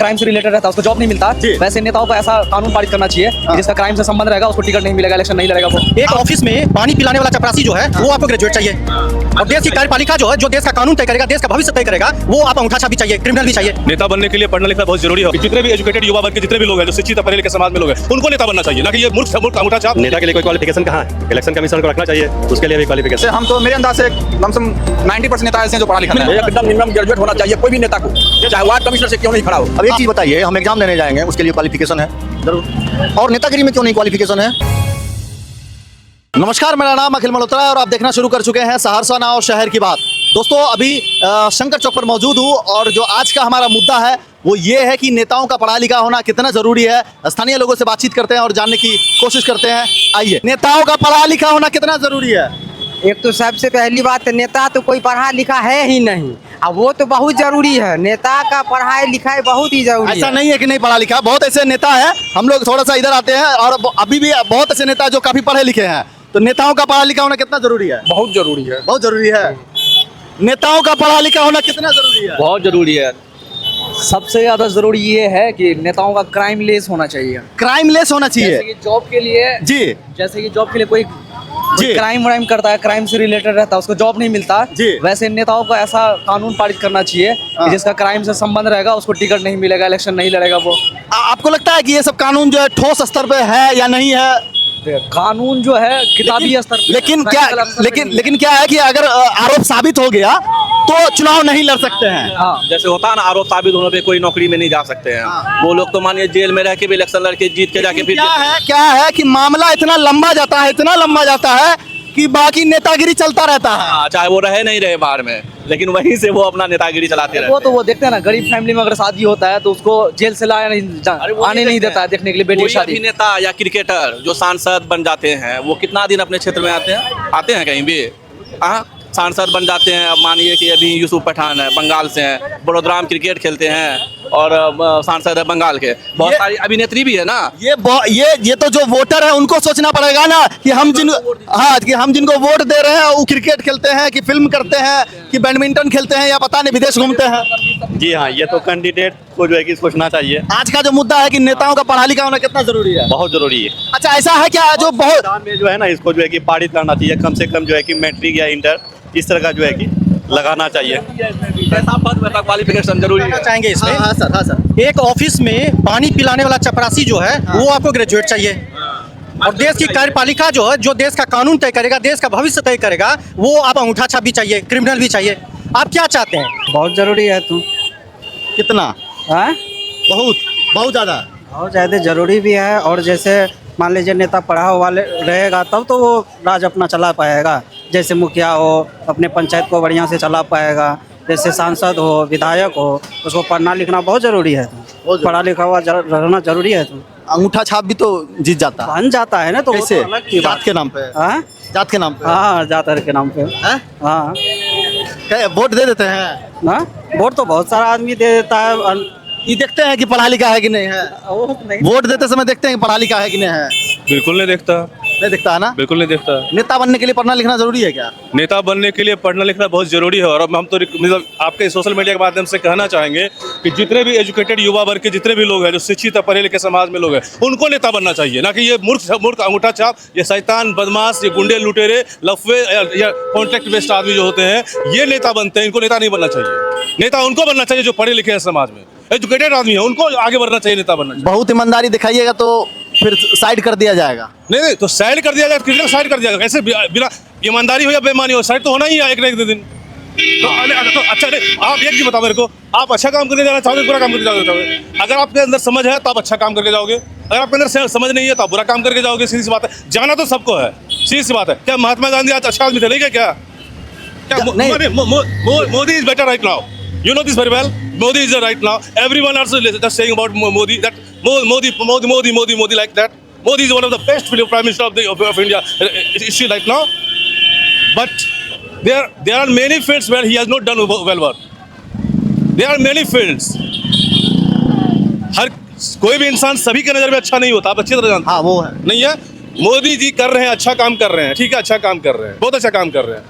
Crime से related रहता है उसको जॉब नहीं मिलता, वैसे नेताओं को ऐसा कानून पारित करना चाहिए कि जिसका क्राइम से संबंध रहेगा उसको टिकट नहीं मिलेगा, इलेक्शन नहीं लड़ेगा वो। एक ऑफिस में पानी पिलाने वाला चपरासी जो है वो आपको ग्रेजुएट चाहिए, और देश की कार्यपालिका जो है जो देश का कानून तय करेगा, देश का भविष्य तय करेगा, वो आप अंगूठा भी चाहिए, क्रिमिनल भी चाहिए। नेता बनने के लिए पढ़ना लिखना बहुत जरूरी है। जितने भी एजुकेटेड युवा वर्ग के जितने भी लोग हैं, जो शिक्षित पढ़े लिखे समाज में लोग हैं, उनको नेता बनना चाहिए, ना कि ये मूर्ख अंगूठा छाप। नेता के लिए कोई क्वालिफिकेशन कहाँ है? इलेक्शन कमीशन को रखना चाहिए, उसके लिए भी क्वालिफिकेशन। हम तो मेरे अंदाज से कम से कम 90% नेता ऐसे हैं जो पढ़ा लिखा है। एकदम मिनिमम ग्रेजुएट होना चाहिए कोई भी नेता को, चाहे वार्ड कमिश्नर से क्यों नहीं खड़ा हो। अब एक चीज बताइए, हम एग्जाम देने जाएंगे उसके लिए क्वालिफिकेशन है जरूर, और नेतागिरी में क्यों नहीं क्वालिफिकेशन है? नमस्कार, मेरा नाम अखिल मल्होत्रा है और आप देखना शुरू कर चुके हैं सहरसा नाउ शहर की बात। दोस्तों, अभी शंकर चौक पर मौजूद हूँ और जो आज का हमारा मुद्दा है वो ये है कि नेताओं का पढ़ा लिखा होना कितना जरूरी है। स्थानीय लोगों से बातचीत करते हैं और जानने की कोशिश करते हैं। आइए, नेताओं का पढ़ा लिखा होना कितना जरूरी है? एक तो सबसे पहली बात, नेता तो कोई पढ़ा लिखा है ही नहीं, अब वो तो बहुत जरूरी है। नेता का पढ़ाई लिखाई बहुत ही जरूरी है। ऐसा नहीं है कि नहीं पढ़ा लिखा, बहुत ऐसे नेता है। हम लोग थोड़ा सा इधर आते हैं और अभी भी बहुत ऐसे नेता जो काफी पढ़े लिखे हैं। तो नेताओं का पढ़ा लिखा होना कितना जरूरी है? बहुत जरूरी है। बहुत जरूरी है। नेताओं का पढ़ा लिखा होना कितना जरूरी है? बहुत जरूरी है। सबसे ज्यादा जरूरी ये है कि नेताओं का क्राइम लेस होना चाहिए। क्राइम लेस होना चाहिए। जैसे कि जॉब के लिए जी, जैसे कि जॉब के लिए कोई क्राइम व्राइम करता है, क्राइम से रिलेटेड रहता है, उसको जॉब नहीं मिलता, वैसे नेताओं को ऐसा कानून पारित करना चाहिए कि जिसका क्राइम से संबंध रहेगा उसको टिकट नहीं मिलेगा, इलेक्शन नहीं लड़ेगा वो। आपको लगता है कि ये सब कानून जो है ठोस स्तर पे है या नहीं है? कानून जो है किताबी स्तर पे, लेकिन क्या है कि अगर आरोप साबित हो गया तो चुनाव नहीं लड़ सकते हैं। हाँ, जैसे होता है ना, आरोप साबित होने पे कोई नौकरी में नहीं जा सकते हैं। वो लोग तो मानिए जेल में रह के भी इलेक्शन लड़के जीत के जाके फिर क्या है कि मामला इतना लंबा जाता है कि बाकी नेतागिरी चलता रहता है। चाहे वो रहे नहीं रहे बाहर में, लेकिन वहीं से वो अपना नेतागिरी चलाते रहते हैं। वो तो वो देखते हैं ना, गरीब फैमिली में अगर शादी होता है तो उसको जेल से आने नहीं देता है देखने के लिए बेटी की शादी। नेता या क्रिकेटर जो सांसद बन जाते हैं, वो कितना दिन अपने क्षेत्र में आते हैं कहीं भी? सांसद बन जाते हैं। अब मानिए कि अभी यूसुफ पठान है, बंगाल से हैं, बड़ोदरा में क्रिकेट खेलते हैं और सांसद है बंगाल के। बहुत सारी अभिनेत्री भी है ना। ये तो जो वोटर है उनको सोचना पड़ेगा ना कि हम जिनको वोट दे रहे हैं वो क्रिकेट खेलते हैं कि फिल्म करते हैं कि बैडमिंटन खेलते हैं या पता नहीं विदेश घूमते हैं। जी हाँ, ये तो कैंडिडेट को जो है कि सोचना चाहिए। आज का जो मुद्दा है कि नेताओं का पढ़ा लिखा होना कितना जरूरी है? बहुत जरूरी है। अच्छा, ऐसा है क्या जो बहुत में जो है ना, इसको जो है कि पारित करना चाहिए, कम से कम जो है कि मैट्रिक या इंटर इस तरह का जो है कि लगाना चाहिए। क्वालिफिकेशन जरूरी है। चाहेंगे इसमें। हाँ सर। एक ऑफिस में पानी पिलाने वाला चपरासी जो है वो आपको ग्रेजुएट चाहिए, और देश की कार्यपालिका जो है जो देश का कानून तय करेगा, देश का भविष्य तय करेगा, वो आप अंगूठा भी चाहिए, क्रिमिनल भी चाहिए। आप क्या चाहते हैं? बहुत जरूरी है। तू कितना? बहुत ज़्यादा जरूरी भी है। और जैसे मान लीजिए नेता पढ़ा हुआ रहेगा तब तो वो राज अपना चला पाएगा। जैसे मुखिया हो, अपने पंचायत को बढ़िया से चला पाएगा। जैसे सांसद हो, विधायक हो, उसको पढ़ना लिखना बहुत जरूरी है। पढ़ा लिखा हुआ रहना जरूरी है। अंगूठा छाप भी तो जीत जाता है। बन जाता है ना, तो कैसे? जात के नाम पे? हाँ, जात के नाम पे? हाँ, जात के नाम पे। हाँ, वोट दे देते हैं ना। वोट तो बहुत सारा आदमी दे देता है। ये देखते हैं कि पढ़ा लिखा है कि नहीं है? वोट देते समय देखते हैं कि पढ़ा लिखा है कि नहीं है? बिल्कुल नहीं देखता। नहीं दिखता है ना? बिल्कुल नहीं देखता। नेता बनने के लिए पढ़ना लिखना जरूरी है क्या? नेता बनने के लिए पढ़ना लिखना बहुत जरूरी है। और अब हम तो मतलब आपके सोशल मीडिया के माध्यम से कहना चाहेंगे कि जितने भी एजुकेटेड युवा वर्ग के जितने भी लोग हैं, जो शिक्षित पढ़े लिखे समाज में लोग हैं, उनको नेता बनना चाहिए, ना कि ये मूर्ख अंगूठा छाप, ये शैतान बदमाश, ये गुंडे लुटेरे लफवे या कॉन्ट्रैक्ट बेस्ड आदमी जो होते हैं, ये नेता बनते हैं। इनको नेता नहीं बनना चाहिए। नेता उनको बनना चाहिए जो पढ़े लिखे हैं, समाज में एजुकेटेड आदमी है, उनको आगे बढ़ना चाहिए, नेता बनना चाहिए। बहुत ईमानदारी दिखाइएगा तो फिर साइड कर दिया जाएगा। नहीं तो साइड कर दिया जाएगा, किसी साइड कर दिया जाएगा। ऐसे बिना ईमानदारी हो या बेईमानी हो, साइड तो होना ही है एक ना एक दिन। तो अच्छा नहीं, आप एक चीज बताओ मेरे को, आप अच्छा काम करके जाना चाहोगे, बुरा काम करके जाओगे? अगर आपके अंदर समझ है तो आप अच्छा काम करके जाओगे, अगर आपके अंदर समझ नहीं है तो आप बुरा काम करके जाओगे। सीधी सी बात है, जाना तो सबको है, सीधी सी बात है। क्या महात्मा गांधी आज अच्छा आदमी थे नहीं? क्या Modi is better right now? You know this very well. Modi is right now. Everyone also is just saying about Modi, that Modi like that. Modi is one of the best prime minister of India. Is she right now? But there are many fields where he has not done well work. There are many fields. हर कोई भी इंसान सभी के नजर में अच्छा नहीं होता, आप अच्छी तरह जानते हैं। हाँ, वो है नहीं है। मोदी जी कर रहे हैं, अच्छा काम कर रहे हैं, ठीक है, अच्छा काम कर रहे हैं, बहुत अच्छा काम कर रहे हैं।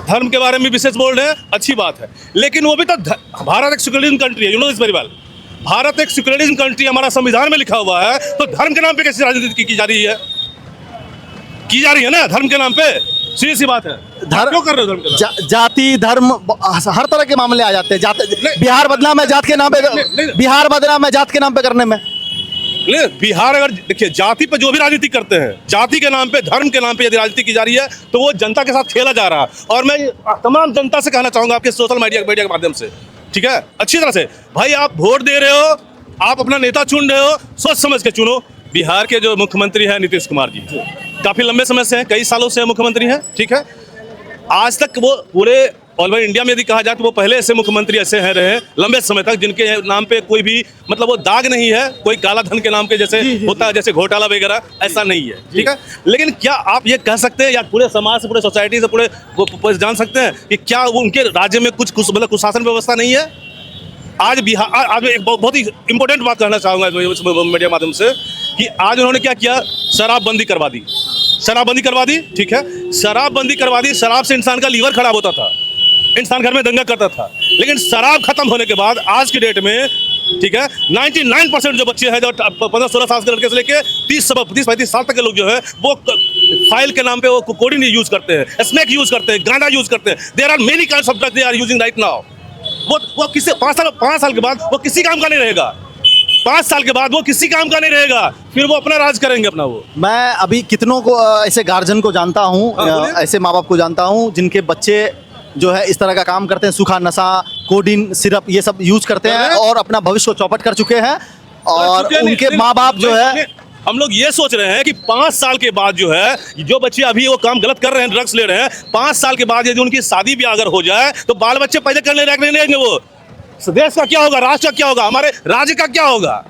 धर्म के बारे में विशेष बोल रहे हैं, अच्छी बात है, लेकिन वो भी तो भारत एक सेक्युलरिज्म कंट्री है। You know this very well. Bharat एक सेक्युलरिज्म कंट्री, हमारा संविधान में लिखा हुआ है, तो धर्म के नाम पे कैसी राजनीति की जा रही है? की जा रही है ना धर्म के नाम पे, सीधी सी बात है। क्यों कर रहे हो धर्म के नाम? जाति धर्म हर तरह के मामले आ जाते हैं। बिहार बदनाम है जात के नाम पे, बिहार बदनाम है जात के नाम पे करने में। बिहार अगर देखिए जाति पे जो भी राजनीति करते हैं, जाति के नाम पे, धर्म के नाम पे यदि राजनीति की जा रही है तो वो जनता के साथ खेला जा रहा है। और मैं तमाम जनता से कहना चाहूंगा आपके सोशल मीडिया के माध्यम से, ठीक है, अच्छी तरह से, भाई आप वोट दे रहे हो, आप अपना नेता चुन रहे हो, सोच समझ के चुनो। बिहार के जो मुख्यमंत्री हैं नीतीश कुमार जी, काफी लंबे समय से हैं, कई सालों से मुख्यमंत्री हैं, ठीक है। आज तक वो पूरे ऑल ओवर इंडिया में यदि कहा जाए तो वो पहले ऐसे मुख्यमंत्री ऐसे हैं रहे लंबे समय तक जिनके नाम पे कोई भी मतलब वो दाग नहीं है, कोई काला धन के नाम पे जैसे होता है, जैसे घोटाला वगैरह, ऐसा नहीं है, ठीक है। लेकिन क्या आप ये कह सकते हैं या पूरे समाज से, पूरे सोसाइटी से, पूरे वो जान सकते हैं कि क्या उनके राज्य में कुछ मतलब कुशासन व्यवस्था नहीं है? आज बिहार, आज मैं एक बहुत ही इंपॉर्टेंट बात कहना चाहूँगा मीडिया माध्यम से कि आज उन्होंने क्या किया, शराबबंदी करवा दी, शराबबंदी करवा दी, ठीक है, शराबबंदी करवा दी। शराब से इंसान का लीवर खराब होता था, इंसान घर में दंगा करता था, लेकिन शराब खत्म होने के बाद आज की डेट में, ठीक है, 99% जो बच्चे हैं जो 15-16 साल के लड़के से लेके 30-35 साल तक के लोग जो है वो फाइल के नाम पे वो कोडीन यूज करते हैं, स्मैक यूज करते हैं, गांजा यूज करते हैं। There are many kinds of drugs they are using right now. वो किसी 5 साल के बाद वो किसी काम का नहीं रहेगा, 5 साल के बाद वो किसी काम का नहीं रहेगा, फिर वो अपना राज करेंगे अपना। वो मैं अभी कितनों को ऐसे गार्जियन को जानता हूँ, ऐसे माँ बाप को जानता हूँ जिनके बच्चे जो है इस तरह का काम करते हैं, सूखा नशा, कोडीन, सिरप, ये सब यूज करते हैं और अपना भविष्य को चौपट कर चुके हैं। और उनके माँ बाप जो है, हम लोग ये सोच रहे हैं कि 5 साल के बाद जो है, जो बच्चे अभी वो काम गलत कर रहे हैं, ड्रग्स ले रहे हैं, 5 साल के बाद यदि उनकी शादी भी अगर हो जाए तो बाल बच्चे पैदा करने नहीं रहेंगे। वो देश का क्या होगा, राष्ट्र का क्या होगा, हमारे राज्य का क्या होगा?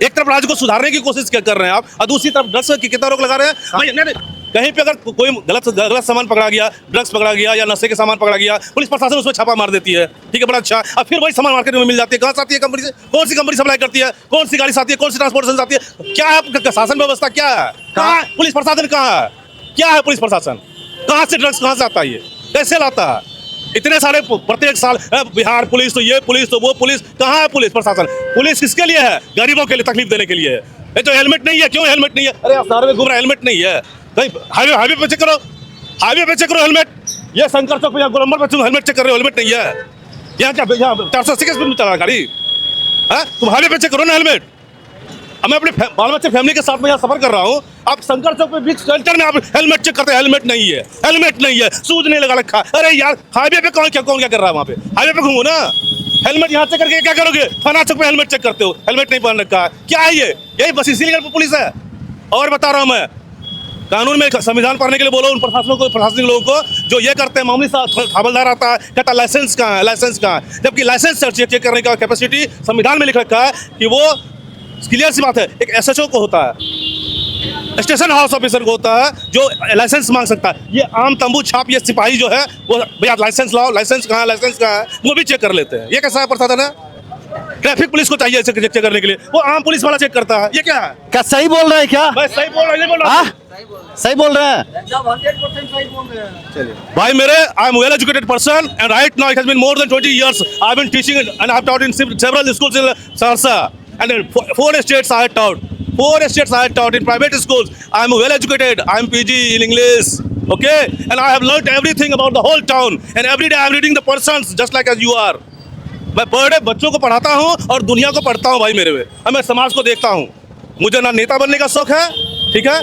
एक तरफ राज्य को सुधारने की कोशिश कर रहे हैं आप, और दूसरी तरफ ड्रग्स की कितना रोक लगा रहे हैं। नहीं, कहीं पे अगर कोई गलत सामान पकड़ा गया, ड्रग्स पकड़ा गया या नशे के सामान पकड़ा गया, पुलिस प्रशासन उसमें छापा मार देती है, ठीक है, बड़ा अच्छा। अब फिर वही सामान मार्केट में मिल जाती है। कहाँ से आती है कंपनी से, कौन सी कंपनी सप्लाई करती है, कौन सी गाड़ी से आती है, कौन सी ट्रांसपोर्टेशन से आती है, क्या है शासन व्यवस्था, क्या है, कहाँ पुलिस प्रशासन, कहाँ है, क्या है पुलिस प्रशासन, कहाँ से ड्रग्स कहाँ से आता है, ये कैसे लाता है? इतने सारे प्रत्येक साल बिहार पुलिस तो ये पुलिस तो वो पुलिस, कहाँ है पुलिस प्रशासन? पुलिस किसके लिए है? गरीबों के लिए तकलीफ देने के लिए है। ये तो हेलमेट नहीं है, क्यों हेलमेट नहीं है? अरे आप सारे में घूम रहे, हेलमेट नहीं है। कहीं हाईवे पे चेक करो, हाईवे पे चेक करो हेलमेट। ये शंकर चौक पे गोलंबर पे हेलमेट चेक कर रहे हो, हेलमेट नहीं है। यहाँ क्या 480 के स्पीड में चला गाड़ी है? तुम हाईवे पे चेक करो ना हेलमेट। अब मैं अपने बाल बच्चे फैमिली के साथ में यहाँ सफर कर रहा हूँ, आप शंकर चौक पे बिग सेंटर में आप हेलमेट चेक करते हैं, हेलमेट नहीं है, हेलमेट नहीं है, शूज नहीं लगा रखा। अरे यार हाईवे पे कौन क्या कर रहा है? वहाँ पे हाईवे पे घूमो ना, हेलमेट यहाँ चेक करके क्या करोगे? थाना चौक पे हेलमेट चेक करते हो, हेलमेट नहीं पहन रखा है, क्या है ये? यही बस इसीलिए पुलिस है। और बता रहा हूँ मैं, कानून में संविधान पढ़ने के लिए बोलो उन प्रशासनिक लोगों को जो ये करते हैं। मामूली सा हवलदार आता है, कहता है लाइसेंस कहाँ है, लाइसेंस कहाँ है, जबकि लाइसेंस चेक करने का कैपेसिटी संविधान में लिख रखा है कि वो क्लियर सी बात है, एक एसएचओ को होता है, स्टेशन हाउस ऑफिसर को होता है जो लाइसेंस मांग सकता है। ये आम तंबू छाप ये सिपाही जो है वो भैया लाइसेंस लाओ, लाइसेंस कहाँ है, लाइसेंस कहाँ है, वो भी चेक कर लेते हैं। ये कैसा है प्रशासन है? ट्रैफिक पुलिस को चाहिए चेक करने के लिए, वो आम पुलिस वाला चेक करता है। ये क्या है? क्या सही बोल रहे हैं क्या? मैं सही बोल रहा, नहीं बोल रहा, सही बोल रहे हैं। 100% सही बोल रहे हैं। भाई मेरे I am well educated person and right now it has been more than 20 years I have been teaching and I have taught in several schools in Sarsa and 4 states I have taught. 4 states I have taught in private schools. I am well educated. I am PG in English. Okay, and I have learnt everything about the whole town. And every day I am reading the persons just like as you are. मैं per day बच्चों को पढ़ाता हूँ और दुनिया को पढ़ता हूँ भाई मेरे में, और मैं समाज को देखता हूँ। मुझे ना नेता बनने का शौक है, ठीक है,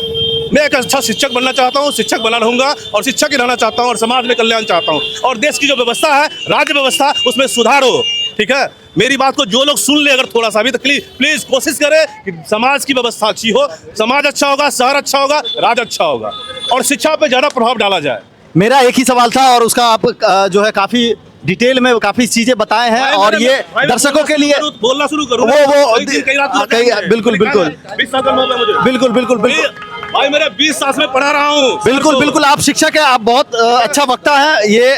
मैं एक अच्छा शिक्षक बनना चाहता हूँ, शिक्षक बना रहूँगा और शिक्षक ही रहना चाहता हूँ और समाज में कल्याण चाहता हूँ। और देश की जो व्यवस्था है, राज्य व्यवस्था, उसमें सुधार हो, ठीक है। मेरी बात को जो लोग सुन ले अगर थोड़ा सा भी, तो प्लीज कोशिश करें कि समाज की व्यवस्था अच्छी हो, समाज अच्छा होगा, शहर अच्छा होगा, राज्य अच्छा होगा, और शिक्षा पे ज़्यादा प्रभाव डाला जाए। मेरा एक ही सवाल था और उसका आप जो है काफी डिटेल में काफी चीजें बताए हैं, और ये दर्शकों के लिए बोलना शुरू करूँ बिल्कुल भाई मेरे 20 साल में पढ़ा रहा हूँ। बिल्कुल आप शिक्षक है, आप बहुत अच्छा वक्ता है। ये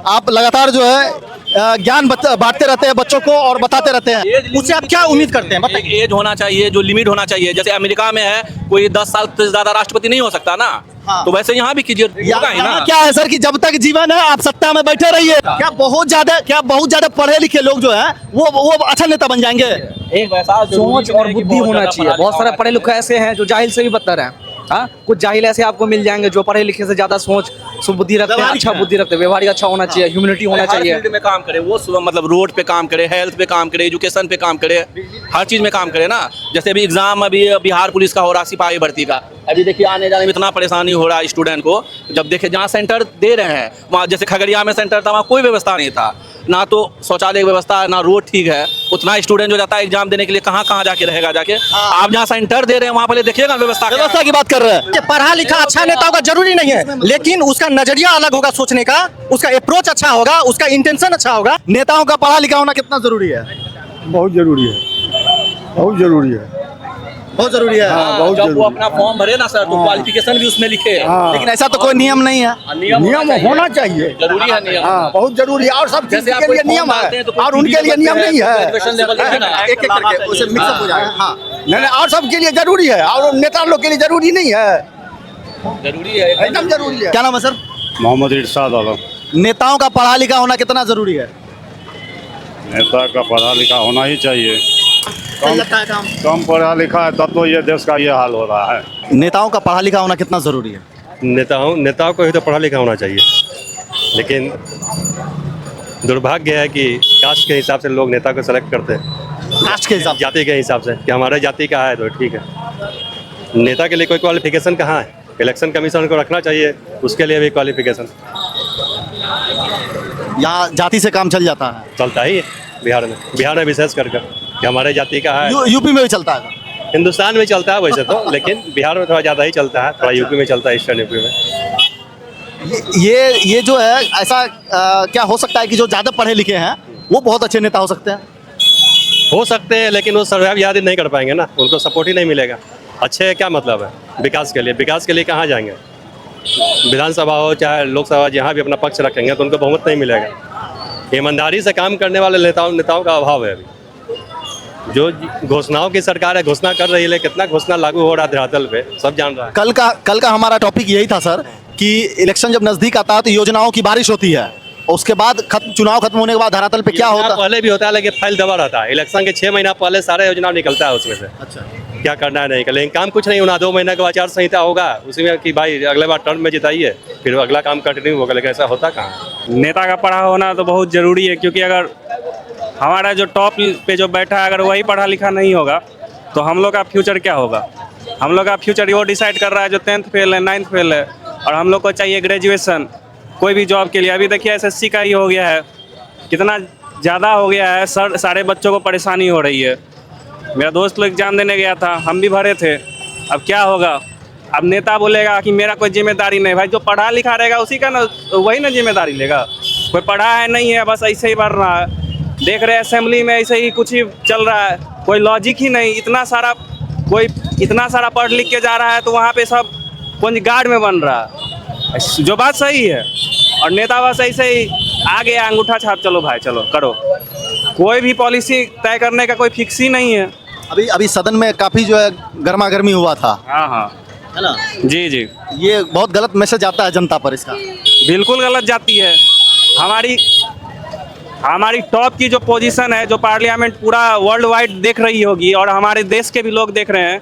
आप लगातार जो है ज्ञान बांटते रहते हैं बच्चों को और बताते रहते हैं, उससे आप क्या उम्मीद करते हैं? एक एज होना चाहिए, जो लिमिट होना चाहिए। जैसे अमेरिका में है, कोई 10 साल से ज्यादा राष्ट्रपति नहीं हो सकता ना। हाँ। तो वैसे यहाँ भी कीजिए, होगा ही ना। यहाँ क्या है सर कि जब तक जीवन है आप सत्ता में बैठे रहिए। क्या बहुत ज्यादा पढ़े लिखे लोग जो हैं वो अच्छा नेता बन जाएंगे? एक वैसा सोच और बुद्धि होना चाहिए। बहुत सारे पढ़े लिखे ऐसे हैं जो जाहिल से भी बदतर हैं। हाँ, कुछ जाहिल ऐसे आपको मिल जाएंगे जो पढ़े लिखे से ज्यादा सोच बुद्धि रखते हैं, अच्छा बुद्धि रखते हैं, व्यवहारिक अच्छा होना चाहिए, ह्यूमैनिटी होना हर चाहिए। फील्ड में काम करे वो, मतलब रोड पे काम करे, हेल्थ पे काम करे, एजुकेशन पे काम करे, हर चीज में काम करे ना। जैसे अभी एग्जाम अभी बिहार पुलिस का हो रहा, सिपाही भर्ती का, अभी देखिए आने जाने में इतना परेशानी हो रहा है स्टूडेंट को। जब देखे जहाँ सेंटर दे रहे हैं वहाँ, जैसे खगड़िया में सेंटर था, वहाँ कोई व्यवस्था नहीं था, ना तो शौचालय की व्यवस्था, ना रोड ठीक है। उतना स्टूडेंट जो जाता है एग्जाम देने के लिए कहाँ जाके रहेगा जाके। आप जहाँ सेंटर दे रहे हैं वहाँ पहले देखिएगा व्यवस्था की बात कर रहे हैं। पढ़ा लिखा अच्छा नेता होगा जरूरी नहीं है, लेकिन उसका नजरिया अलग होगा सोचने का, उसका अप्रोच अच्छा होगा, उसका इंटेंशन अच्छा होगा। नेताओं का पढ़ा लिखा होना कितना जरूरी है? बहुत जरूरी है, बहुत जरूरी है, बहुत जरूरी है। बहुत जब वो जरूरी अपना फॉर्म भरे ना सर, तो क्वालिफिकेशन भी उसमें लिखे। लेकिन ऐसा तो कोई नियम नहीं है। नियम होना चाहिए। जरूरी है नियम। हाँ, बहुत जरूरी है। और सब चीज जैसे आप के कोई लिए नियम फॉर्म डालते है हैं तो कोई और उनके लिए नियम नहीं है। ग्रेजुएशन लेवल लिखे ना। एक एक करके उसे मिक्सअप हो जाएगा। हाँ, नहीं, और सबके लिए जरूरी है और नेता लोग के लिए जरूरी नहीं है, जरूरी है एकदम जरूरी है। क्या नाम है सर? मोहम्मद इरशाद आलम। नेताओं का पढ़ा लिखा होना कितना जरूरी है? नेता का पढ़ा लिखा होना ही चाहिए। सही लगता है काम? कम पढ़ा लिखा है तब तो ये देश का ये हाल हो रहा है। नेताओं का पढ़ा लिखा होना कितना जरूरी है? नेताओं को ही तो पढ़ा लिखा होना चाहिए, लेकिन दुर्भाग्य है कि कास्ट के हिसाब से लोग नेता को सेलेक्ट करते हैं, कास्ट के हिसाब से। जाति के हिसाब से कि हमारे जाति का है तो ठीक है। नेता के लिए कोई क्वालिफिकेशन कहाँ है? इलेक्शन कमीशन को रखना चाहिए, उसके लिए भी क्वालिफिकेशन। यहाँ जाति से काम चल जाता है? चलता ही है बिहार में विशेष कर कि हमारे जाति का है। यूपी में भी चलता है? हिंदुस्तान में चलता है वैसे तो, लेकिन बिहार में थोड़ा ज़्यादा ही चलता है, थोड़ा यूपी में चलता है, ईस्टर्न यूपी में। ये जो है ऐसा क्या हो सकता है कि जो ज़्यादा पढ़े लिखे हैं वो बहुत अच्छे नेता हो सकते हैं? हो सकते हैं, लेकिन वो सर्वाइव याद नहीं कर पाएंगे ना, उनको सपोर्ट ही नहीं मिलेगा। अच्छे क्या मतलब है विकास के लिए कहाँ जाएंगे? विधानसभा हो चाहे लोकसभा, जहाँ भी अपना पक्ष रखेंगे तो उनको बहुमत नहीं मिलेगा। ईमानदारी से काम करने वाले नेताओं का अभाव है। अभी जो घोषणाओं की सरकार है, घोषणा कर रही है, लेकिन कितना घोषणा लागू हो रहा है धरातल पे सब जान रहा है। कल का हमारा टॉपिक यही था सर कि इलेक्शन जब नजदीक आता है तो योजनाओं की बारिश होती है, उसके बाद चुनाव खत्म होने के बाद धरातल पे क्या होता है? पहले भी होता है, लेकिन फाइल दबा रहता है। इलेक्शन के 6 महीना पहले सारा योजना निकलता है उसमें से। अच्छा, क्या करना है नहीं कर, लेकिन काम कुछ नहीं होना। 2 महीने के बाद आचार संहिता होगा उसी में कि भाई अगले बार टर्म में जिताइए, फिर अगला काम कंटिन्यू होगा, लेकिन ऐसा होता कहाँ? नेता का पढ़ा होना तो बहुत ज़रूरी है, क्योंकि अगर हमारा जो टॉप पे जो बैठा है अगर वही पढ़ा लिखा नहीं होगा तो हम लोग का फ्यूचर क्या होगा? हम लोग का फ्यूचर वो डिसाइड कर रहा है जो 10th फेल है, 9th फेल है, और हम लोग को चाहिए ग्रेजुएशन कोई भी जॉब के लिए। अभी देखिए SSC का ही हो गया है, कितना ज़्यादा हो गया है सर, सारे बच्चों को परेशानी हो रही है। मेरा दोस्त लोग एग्जाम देने गया था, हम भी भरे थे। अब क्या होगा? अब नेता बोलेगा कि मेरा कोई जिम्मेदारी नहीं। भाई जो पढ़ा लिखा रहेगा उसी का ना, वही ना जिम्मेदारी लेगा। कोई पढ़ा है नहीं है, बस ऐसे ही बढ़ रहा है। देख रहे हैं असेंबली में ऐसे ही कुछ ही चल रहा है, कोई लॉजिक ही नहीं। इतना सारा पढ़ लिख के जा रहा है तो वहाँ पे सब कुंज गार्ड में बन रहा है, जो बात सही है। और नेता बस ऐसे ही आ गया, अंगूठा छाप, चलो भाई चलो करो। कोई भी पॉलिसी तय करने का कोई फिक्स ही नहीं है। अभी सदन में काफी जो है गर्मा गर्मी हुआ था। हाँ है ना? जी। ये बहुत गलत मैसेज आता है जनता पर इसका। बिल्कुल गलत जाती है। हमारी टॉप की जो पोजीशन है, जो पार्लियामेंट पूरा वर्ल्ड वाइड देख रही होगी और हमारे देश के भी लोग देख रहे हैं।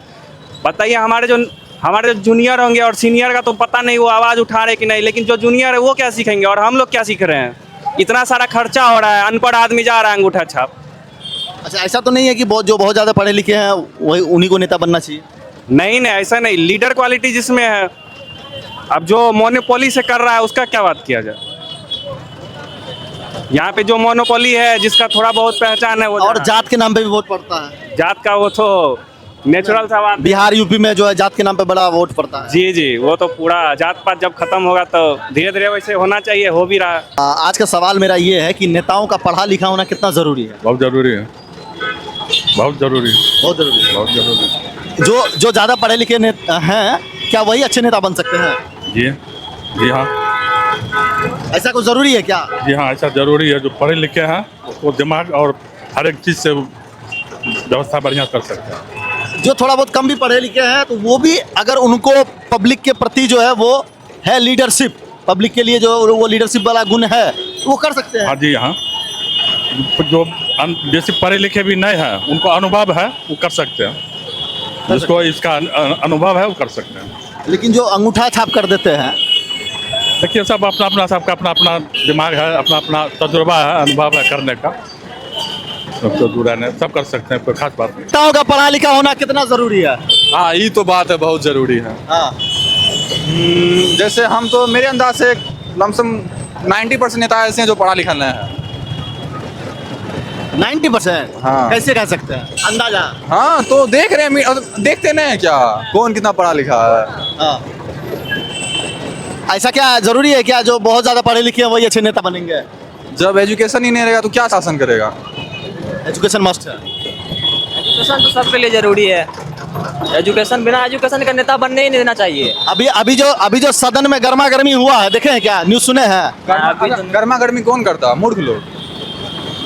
बताइए हमारे जो जूनियर होंगे और सीनियर का तो पता नहीं वो आवाज़ उठा रहे कि नहीं, लेकिन जो जूनियर है वो क्या सीखेंगे और हम लोग क्या सीख रहे हैं? इतना सारा खर्चा हो रहा है, अनपढ़ आदमी जा रहा है अंगूठा छाप। अच्छा, ऐसा तो नहीं है कि जो बहुत ज़्यादा पढ़े लिखे हैं वही उन्हीं को नेता बनना चाहिए? नहीं, ऐसा नहीं। लीडर क्वालिटी जिसमें है, अब जो मोनोपोली से कर रहा है उसका क्या बात किया जाए? यहाँ पे जो मोनोपोली है, जिसका थोड़ा बहुत पहचान है वो, और जात के नाम पे भी वोट पड़ता है। जात का वो तो नेचुरल सा बात। बिहार यूपी में जो है जात के नाम पे बड़ा वोट पड़ता है। जी, वो तो पूरा जात पात जब खत्म होगा तो धीरे धीरे वैसे होना चाहिए, हो भी रहा है। आज का सवाल मेरा ये है कि नेताओं का पढ़ा लिखा होना कितना जरूरी है? बहुत जरूरी है, बहुत जरूरी, बहुत जरूरी है। बहुत जरूरी। जो ज़्यादा पढ़े लिखे हैं क्या वही अच्छे नेता बन सकते हैं? जी हाँ। ऐसा कुछ जरूरी है क्या? जी हाँ, ऐसा जरूरी है। जो पढ़े लिखे हैं उसको दिमाग और हर एक चीज़ से व्यवस्था बढ़िया कर सकते हैं। जो थोड़ा बहुत कम भी पढ़े लिखे हैं तो वो भी अगर उनको पब्लिक के प्रति जो है वो है लीडरशिप, पब्लिक के लिए जो वो लीडरशिप वाला गुण है वो कर सकते हैं। हाँ जी हाँ, जो जैसे पढ़े लिखे भी नहीं हैं उनको अनुभव है वो कर सकते हैं। जिसको इसका अनुभव है वो कर सकते हैं। लेकिन जो अंगूठा छाप कर देते हैं, देखिए सब अपना अपना सबका अपना अपना दिमाग है, अपना अपना तजुर्बा है, अनुभव है करने का। तो दूर है, सब कर सकते हैं, कोई खास बात नहीं। नेताओं का पढ़ा लिखा होना कितना जरूरी है? हाँ, ये तो बात है, बहुत ज़रूरी है। हाँ। जैसे हम तो मेरे अंदाज से लमसम 90% नेता ऐसे हैं जो पढ़ा लिखा नहीं है। 90%? हाँ। कैसे कह सकते हैं अंदाजा? हाँ, तो देख रहे हैं, देखते नहीं है क्या कौन कितना पढ़ा लिखा है। हाँ। ऐसा क्या जरूरी है क्या जो बहुत ज्यादा पढ़े लिखे हैं वही अच्छे नेता बनेंगे? जब एजुकेशन ही नहीं रहेगा तो क्या शासन करेगा? एजुकेशन मस्ट है। एजुकेशन तो सबके लिए जरूरी है। एजुकेशन, बिना एजुकेशन का नेता बनने ही नहीं देना चाहिए। अभी जो सदन में गर्मा गर्मी हुआ है, देखे हैं क्या? न्यूज सुने हैं? गर्मा गर्मी कौन करता? मूर्ख लोग।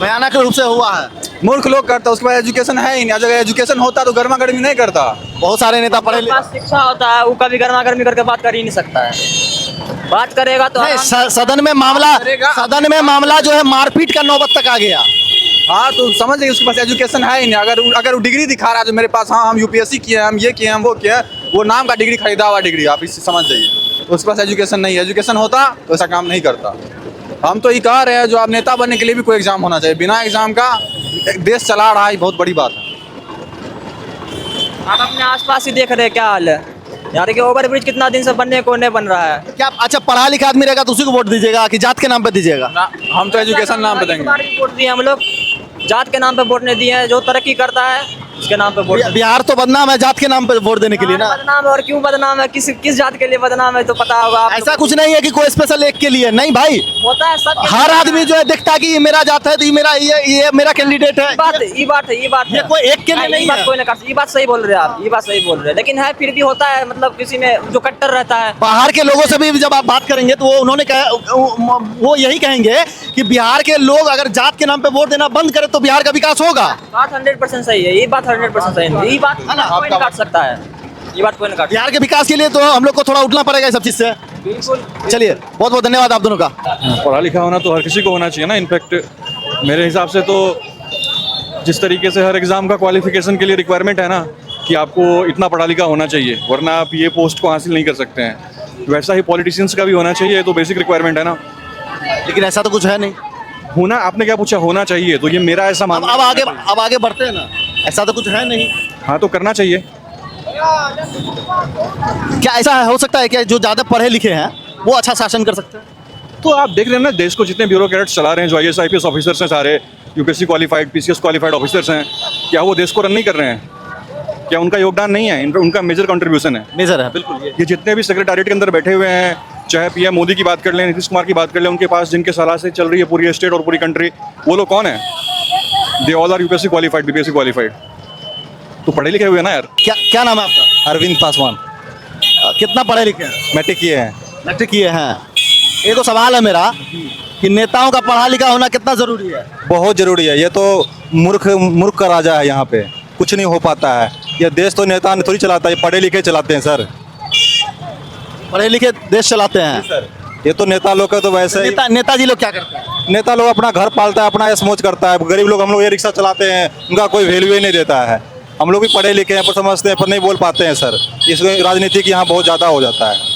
भयानक रूप से हुआ है। मूर्ख लोग करता, उसके बाद एजुकेशन है ही नहीं। अगर एजुकेशन होता तो गर्मा गर्मी नहीं करता। बहुत सारे नेता पढ़े लिखे, शिक्षा होता है, वो कभी गर्मा गर्मी करके बात कर ही नहीं सकता है। बात करेगा तो सदन में मामला जो है मारपीट का नौबत तक आ गया। हाँ, तो समझ जाइए उसके पास एजुकेशन है ही नहीं। अगर वो डिग्री दिखा रहा है जो मेरे पास, हाँ हम यूपीएससी किए हैं, हम ये किए, हम वो किए, वो नाम का डिग्री, खरीदा हुआ डिग्री, आप इससे समझ जाइए। उसके पास एजुकेशन नहीं है। एजुकेशन होता तो ऐसा काम नहीं करता। हम तो ये कह रहे हैं जो आप नेता बनने के लिए भी कोई एग्जाम होना चाहिए। बिना एग्जाम का देश चला रहा है, बहुत बड़ी बात है। आप अपने आसपास ही देख रहे हैं क्या हाल है। यार कि ओवर ब्रिज कितना दिन से बनने को नहीं बन रहा है। क्या अच्छा पढ़ा लिखा आदमी रहेगा तो उसी को वोट दीजिएगा कि जात के नाम पे दीजिएगा? हम तो एजुकेशन नाम पे देंगे। वोट दिए हम लोग, जात के नाम पे वोट नहीं दिए हैं। जो तरक्की करता है उसके नाम पे वोट। बिहार तो बदनाम है जात के नाम पे वोट देने के लिए ना। बदनाम है, और क्यों बदनाम है? किस जात के लिए बदनाम है तो पता होगा। ऐसा कुछ नहीं है कि कोई स्पेशल एक के लिए, नहीं भाई, होता है सब। हर आदमी जो है देखता है कि ये मेरा जात है तो ये मेरा कैंडिडेट है। ये बात है। ये कोई एक के लिए नहीं है। कोई नहीं कर। ये बात सही बोल रहे हैं आप, ये बात सही बोल रहे हैं। लेकिन है फिर भी होता है, मतलब किसी में जो कट्टर रहता है। बाहर के लोगों से भी जब आप बात करेंगे तो वो यही कहेंगे कि बिहार के लोग अगर जात के नाम पे वोट देना बंद करें तो बिहार का विकास होगा। बात 100% सही है। ये बात 100% सही है। ये बात कोई नहीं काट सकता है। ये बात कोई नहीं काट। बिहार के विकास के लिए तो हम लोग को थोड़ा उठना पड़ेगा इस सब चीज से। बिल्कुल। चलिए, बहुत बहुत धन्यवाद आप दोनों का। पढ़ा लिखा होना तो हर किसी को होना चाहिए ना। इनफैक्ट मेरे हिसाब से तो जिस तरीके से हर एग्ज़ाम का क्वालिफिकेशन के लिए रिक्वायरमेंट है ना कि आपको इतना पढ़ा लिखा होना चाहिए वरना आप ये पोस्ट को हासिल नहीं कर सकते हैं, वैसा ही पॉलिटिशियंस का भी होना चाहिए। तो बेसिक रिक्वायरमेंट है ना। लेकिन ऐसा तो कुछ है नहीं। होना, आपने क्या पूछा? होना चाहिए। तो ये मेरा ऐसा मानना। अब आगे बढ़ते हैं ना। ऐसा तो कुछ है नहीं। हाँ, तो करना चाहिए। क्या ऐसा हो सकता है कि जो ज्यादा पढ़े लिखे हैं वो अच्छा शासन कर सकते हैं? तो आप देख रहे हैं ना देश को जितने ब्यूरोक्रेट्स चला रहे हैं, जो IAS IPS ऑफिसर्स हैं, सारे UPSC qualified, PCS qualified officers हैं, क्या वो देश को रन नहीं कर रहे हैं? क्या उनका योगदान नहीं है? उनका मेजर कंट्रीब्यूशन है। मेजर है, बिल्कुल। ये जितने भी सेक्रेटेरिएट के अंदर बैठे हुए हैं, चाहे PM मोदी की बात कर लें, नीतीश कुमार की बात कर लें, उनके पास जिनके सलाह से चल रही है पूरी स्टेट और पूरी कंट्री, वो लोग कौन है? They all are UPSC qualified, BPSC qualified. तो पढ़े लिखे हुए ना यार। क्या नाम है आपका? अरविंद पासवान। कितना पढ़े लिखे हैं? मैट्रिक किए हैं। मैट्रिक किए हैं। एक तो सवाल है मेरा कि नेताओं का पढ़ा लिखा होना कितना जरूरी है? बहुत जरूरी है। ये तो मूर्ख का राजा है, यहाँ पे कुछ नहीं हो पाता है। ये देश तो नेता थोड़ी चलाता है, पढ़े लिखे चलाते हैं सर। पढ़े लिखे देश चलाते हैं सर। ये तो नेता लोग का तो वैसे ही। नेताजी लोग क्या करते हैं? नेता लोग अपना घर पालता है, अपना ऐश मौज करता है। गरीब लोग, हम लोग ये रिक्शा चलाते हैं, उनका कोई वैल्यू ही नहीं देता है। हम लोग भी पढ़े लिखे हैं पर समझते हैं, पर नहीं बोल पाते हैं सर। इसमें राजनीति की यहाँ बहुत ज़्यादा हो जाता है।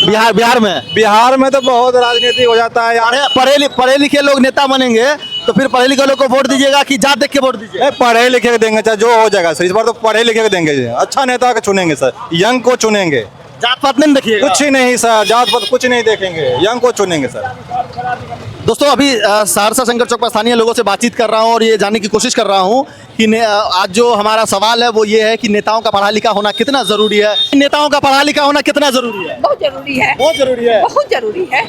बिहार में तो बहुत राजनीति हो जाता है यार। पढ़े लिखे लोग नेता बनेंगे तो फिर पढ़े लिखे लोग को वोट दीजिएगा कि जात देख के वोट दीजिएगा? पढ़े लिखे के देंगे, चाहे जो हो जाएगा सर। इस बार तो पढ़े लिखे के देंगे, अच्छा नेता को चुनेंगे सर, यंग को चुनेंगे। जात पात नहीं देखिएगा? कुछ ही नहीं सर, जात पात कुछ नहीं देखेंगे, यंग को चुनेंगे सर। दोस्तों, अभी सहरसा शंकर चौक पर स्थानीय लोगों से बातचीत कर रहा हूँ और ये जानने की कोशिश कर रहा हूँ कि आज जो हमारा सवाल है वो ये है कि नेताओं का पढ़ा लिखा होना कितना जरूरी है। नेताओं का पढ़ा लिखा होना कितना जरूरी है? बहुत जरूरी है। बहुत जरूरी है। बहुत जरूरी है।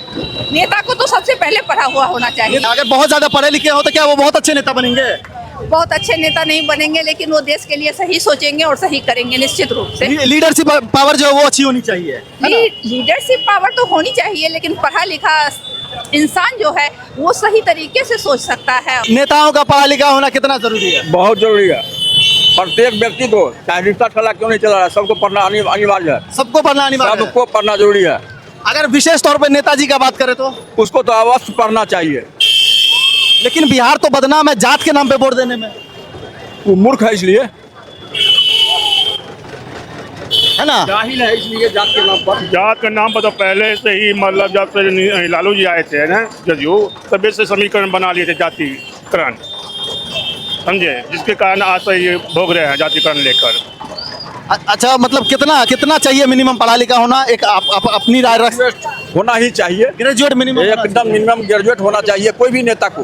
नेता को तो सबसे पहले पढ़ा हुआ होना चाहिए। अगर बहुत ज्यादा पढ़े लिखे हो तो क्या वो बहुत अच्छे नेता बनेंगे? बहुत अच्छे नेता नहीं बनेंगे, लेकिन वो देश के लिए सही सोचेंगे और सही करेंगे निश्चित रूप से। लीडरशिप पावर जो है वो अच्छी होनी चाहिए। लीडरशिप पावर तो होनी चाहिए, लेकिन पढ़ा लिखा इंसान जो है वो सही तरीके से सोच सकता है। नेताओं का पढ़ा लिखा होना कितना जरूरी है? बहुत जरूरी है। प्रत्येक व्यक्ति को, चाहे रिश्ता चला क्यों नहीं चला रहा है, सबको पढ़ना अनिवार्य है। सबको पढ़ना अनिवार्य है। सबको पढ़ना जरूरी है। अगर विशेष तौर पर नेताजी का बात करें तो उसको तो अवश्य पढ़ना चाहिए। लेकिन बिहार तो बदनाम है जात के नाम पे वोट देने में। वो मूर्ख है इसलिए, है ना, जाहिल है इसलिए जात के नाम पर। जात के नाम पर तो पहले से ही मतलब जब से लालू जी आए थे ना जदयू, तभी से समीकरण बना लिए थे जातिकरण, समझे, जिसके कारण आज तो ये भोग रहे हैं जातिकरण लेकर। अच्छा, मतलब कितना चाहिए मिनिमम पढ़ा लिखा होना? एक अपनी राय रख। होना ही चाहिए, ग्रेजुएट मिनिमम, एकदम मिनिमम ग्रेजुएट होना चाहिए कोई भी नेता को,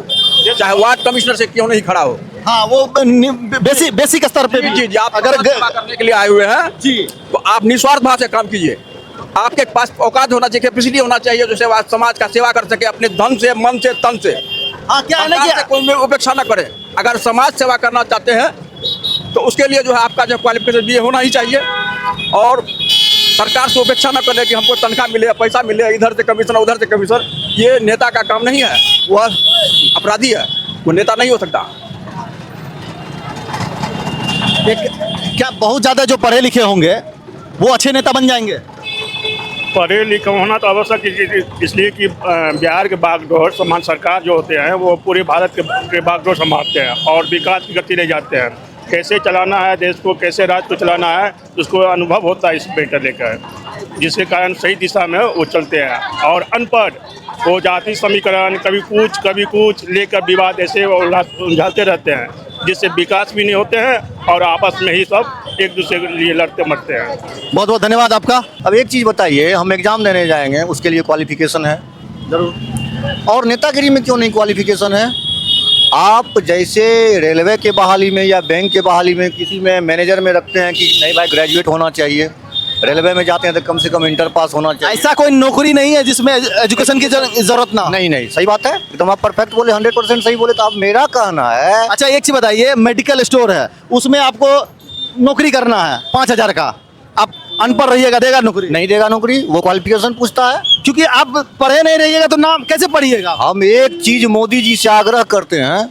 चाहे वार्ड कमिश्नर से क्यों नहीं खड़ा हो। हाँ, वो बेसिक स्तर पे भी जी। आप अगर सेवा करने के लिए आए हुए हैं जी, तो आप निस्वार्थ भाव से काम कीजिए। आपके पास औकात होना चाहिए, कैपेसिटी होना चाहिए जो सेवा समाज का सेवा कर सके अपने धन से, मन से, तन से। हाँ, क्या है ना कि कोई उपेक्षा न करे। अगर समाज सेवा करना चाहते हैं तो उसके लिए जो है आपका जो क्वालिफिकेशन भी होना ही चाहिए, और सरकार से उपेक्षा न करे कि हमको तनख्वाह मिले, पैसा मिले, इधर से कमीशन उधर से कमीशन। ये नेता का काम नहीं है, वह अपराधी है, वो नेता नहीं हो सकता। क्या बहुत ज्यादा जो पढ़े लिखे होंगे वो अच्छे नेता बन जाएंगे? पढ़े लिखे होना तो आवश्यक इसलिए कि बिहार के बागडोर समान सरकार जो होते हैं वो पूरे भारत के बागडोर संभालते हैं और विकास की गति ले जाते हैं। कैसे चलाना है देश को, कैसे राज्य को चलाना है, उसको अनुभव होता है इस बेटा लेकर, जिसके कारण सही दिशा में वो चलते हैं। और अनपढ़ वो जाति समीकरण कभी कुछ लेकर विवाद ऐसे उलझाते रहते हैं, जिससे विकास भी नहीं होते हैं और आपस में ही सब एक दूसरे के लिए लड़ते मरते हैं। बहुत बहुत धन्यवाद आपका। अब एक चीज़ बताइए, हम एग्जाम देने जाएंगे, उसके लिए क्वालिफिकेशन है जरूर, और नेतागिरी में क्यों नहीं क्वालिफिकेशन है? आप जैसे रेलवे के बहाली में या बैंक के बहाली में किसी में मैनेजर में रखते हैं कि नहीं भाई ग्रेजुएट होना चाहिए, रेलवे में जाते हैं तो कम से कम इंटर पास होना चाहिए। ऐसा कोई नौकरी नहीं है जिसमें एजुकेशन की जरूरत ना? नहीं, सही बात है, एकदम आप परफेक्ट बोले, 100% सही बोले। तो आप मेरा कहना है। अच्छा, एक चीज बताइए, मेडिकल स्टोर है, उसमें आपको नौकरी करना है 5,000 का, आप अनपढ़ रहिएगा, देगा नौकरी? नहीं देगा नौकरी, वो क्वालिफिकेशन पूछता है। क्योंकि आप पढ़े नहीं रहिएगा तो नाम कैसे पढ़िएगा? हम एक चीज मोदी जी से आग्रह करते हैं,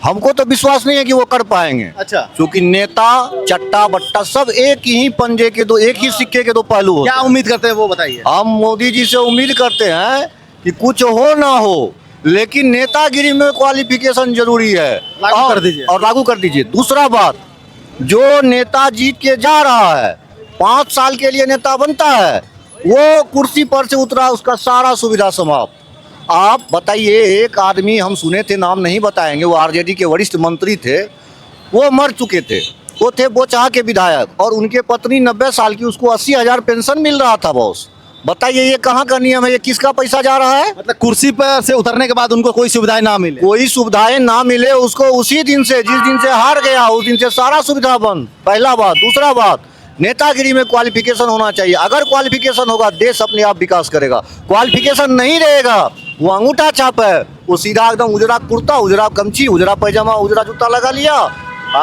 हमको तो विश्वास नहीं है कि वो कर पाएंगे। अच्छा, क्योंकि नेता चट्टा बट्टा सब एक ही पंजे के दो, एक ही सिक्के के दो पहलू होते हैं। क्या उम्मीद करते हैं वो बताइए? हम मोदी जी से उम्मीद करते हैं कि कुछ हो ना हो, लेकिन नेतागिरी में क्वालिफिकेशन जरूरी है, लागू कर दीजिए। और लागू कर दीजिए। दूसरा बात, जो नेता जीत के जा रहा है, 5 साल के लिए नेता बनता है, वो कुर्सी पर से उतरा, उसका सारा सुविधा समाप्त। आप बताइए, एक आदमी हम सुने थे, नाम नहीं बताएंगे, वो आरजेडी के वरिष्ठ मंत्री थे, वो मर चुके थे, वो थे बोचाह के विधायक, और उनके पत्नी 90 साल की, उसको 80,000 पेंशन मिल रहा था बॉस। बताइए ये कहाँ का नियम है, ये किसका पैसा जा रहा है? मतलब कुर्सी पर से उतरने के बाद उनको कोई सुविधाएं ना मिले? कोई सुविधाएं ना मिले उसको, उसी दिन से, जिस दिन से हार गया उस दिन से सारा सुविधा बंद, पहला बात। दूसरा बात, नेतागिरी में क्वालिफिकेशन होना चाहिए। अगर क्वालिफिकेशन होगा देश अपने आप विकास करेगा। क्वालिफिकेशन नहीं रहेगा, वो अंगूठा छाप है, वो सीधा एकदम उजरा कुर्ता, उजरा गमछी, उजरा पैजामा, उजरा जूता लगा लिया,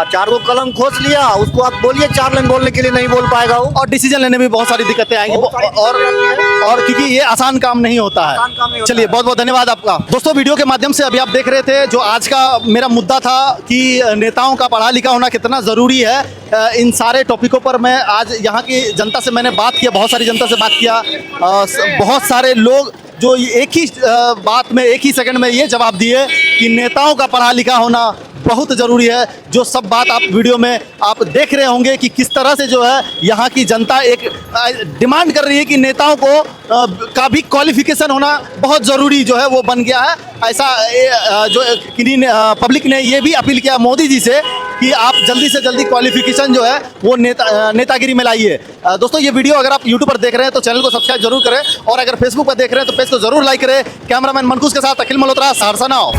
4 गो कलम खोस लिया, उसको आप बोलिए 4 लाइन बोलने के लिए नहीं बोल पाएगा वो, और डिसीजन लेने में बहुत सारी दिक्कतें आएंगी, और क्योंकि ये आसान काम नहीं होता है। चलिए, बहुत बहुत धन्यवाद आपका। दोस्तों, वीडियो के माध्यम से अभी आप देख रहे थे, जो आज का मेरा मुद्दा था कि नेताओं का पढ़ा लिखा होना कितना ज़रूरी है। इन सारे टॉपिकों पर मैं आज यहाँ की जनता से मैंने बात किया, बहुत सारी जनता से बात किया। बहुत सारे लोग जो एक ही बात में, एक ही सेकंड में ये जवाब दिए कि नेताओं का पढ़ा लिखा होना बहुत ज़रूरी है। जो सब बात आप वीडियो में आप देख रहे होंगे कि किस तरह से जो है यहाँ की जनता एक डिमांड कर रही है कि नेताओं को का भी क्वालिफिकेशन होना बहुत ज़रूरी जो है वो बन गया है। ऐसा जो किन्हीं पब्लिक ने ये भी अपील किया मोदी जी से कि आप जल्दी से जल्दी क्वालिफिकेशन जो है वो नेतागिरी में लाइए। दोस्तों, ये वीडियो अगर आप यूट्यूब पर देख रहे हैं तो चैनल को सब्सक्राइब जरूर करें, और अगर फेसबुक पर देख रहे हैं तो पेज को जरूर लाइक करें। कैमरामैन मनकुश के साथ अखिल मल्होत्रा, सहरसा नाउ।